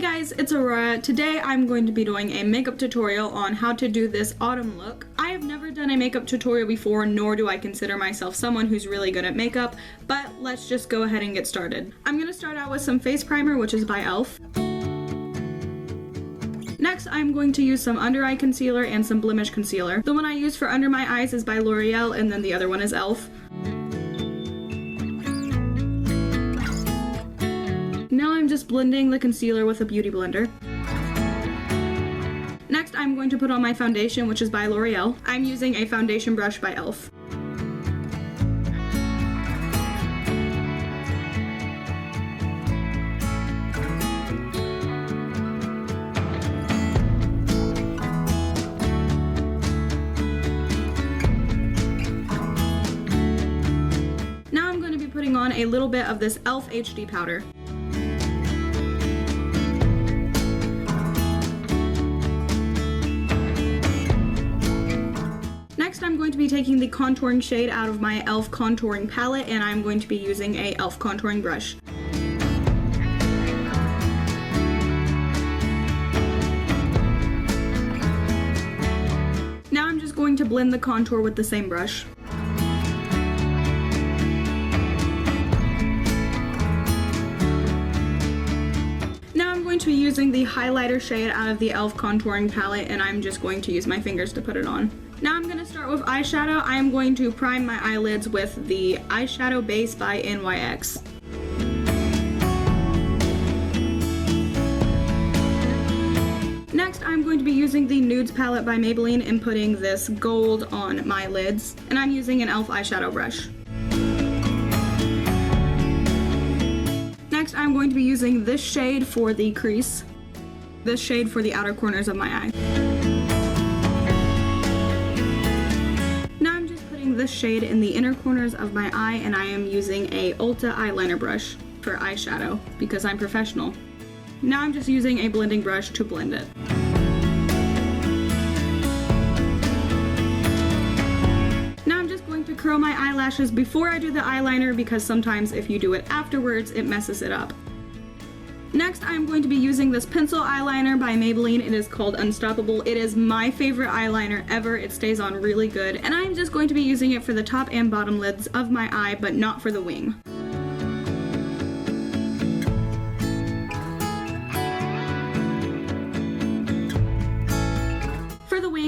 guys, it's Aurora. Today I'm going to be doing a makeup tutorial on how to do this autumn look. I have never done a makeup tutorial before, nor do I consider myself someone who's really good at makeup, but let's just go ahead and get started. I'm going to start out with some face primer, which is by e.l.f. Next, I'm going to use some under eye concealer and some blemish concealer. The one I use for under my eyes is by L'Oreal, and then the other one is e.l.f. Now I'm just blending the concealer with a beauty blender. Next, I'm going to put on my foundation, which is by L'Oreal. I'm using a foundation brush by e.l.f. Now I'm going to be putting on a little bit of this e.l.f. HD powder. Next, I'm going to be taking the contouring shade out of my e.l.f. contouring palette, and I'm going to be using a e.l.f. contouring brush. Now I'm just going to blend the contour with the same brush. Now I'm going to be using the highlighter shade out of the e.l.f. contouring palette, and I'm just going to use my fingers to put it on. Now I'm going to start with eyeshadow. I am going to prime my eyelids with the eyeshadow base by NYX. Next, I'm going to be using the Nudes palette by Maybelline and putting this gold on my lids, and I'm using an e.l.f. eyeshadow brush. Next, I'm going to be using this shade for the crease, this shade for the outer corners of my eye. This shade in the inner corners of my eye, and I am using a Ulta eyeliner brush for eyeshadow because I'm professional. Now I'm just using a blending brush to blend it. Now I'm just going to curl my eyelashes before I do the eyeliner because sometimes if you do it afterwards, it messes it up. Next, I'm going to be using this pencil eyeliner by Maybelline. It is called Unstoppable. It is my favorite eyeliner ever. It stays on really good, and I'm just going to be using it for the top and bottom lids of my eye, but not for the wing.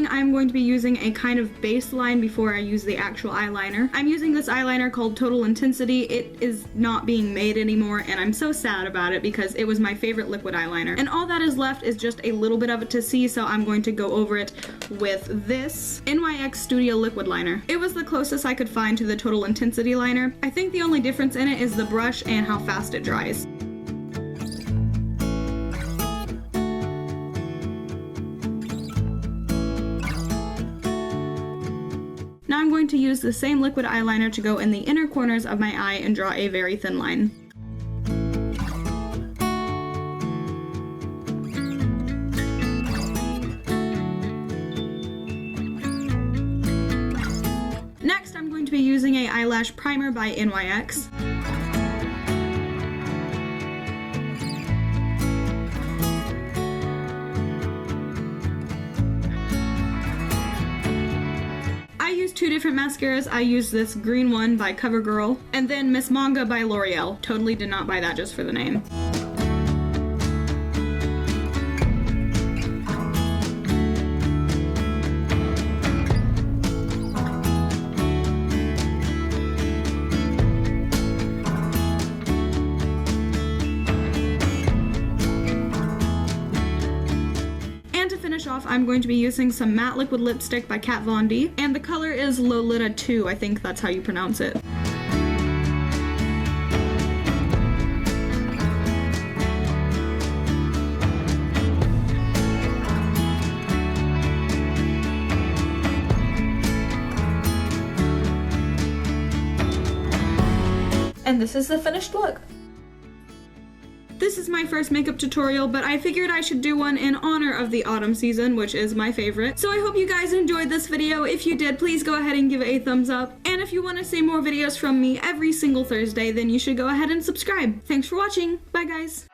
I'm going to be using a kind of baseline before I use the actual eyeliner. I'm using this eyeliner called Total Intensity. It is not being made anymore, and I'm so sad about it because it was my favorite liquid eyeliner. And all that is left is just a little bit of it to see, so I'm going to go over it with this NYX Studio Liquid Liner. It was the closest I could find to the Total Intensity liner. I think the only difference in it is the brush and how fast it dries. Now I'm going to use the same liquid eyeliner to go in the inner corners of my eye and draw a very thin line. Next, I'm going to be using an eyelash primer by NYX. I use two different mascaras. I use this green one by CoverGirl, and then Miss Manga by L'Oreal. Totally did not buy that just for the name. Off, I'm going to be using some matte liquid lipstick by Kat Von D, and the color is Lolita 2, I think that's how you pronounce it. And this is the finished look. This is my first makeup tutorial, but I figured I should do one in honor of the autumn season, which is my favorite. So I hope you guys enjoyed this video. If you did, please go ahead and give it a thumbs up. And if you want to see more videos from me every single Thursday, then you should go ahead and subscribe. Thanks for watching. Bye guys.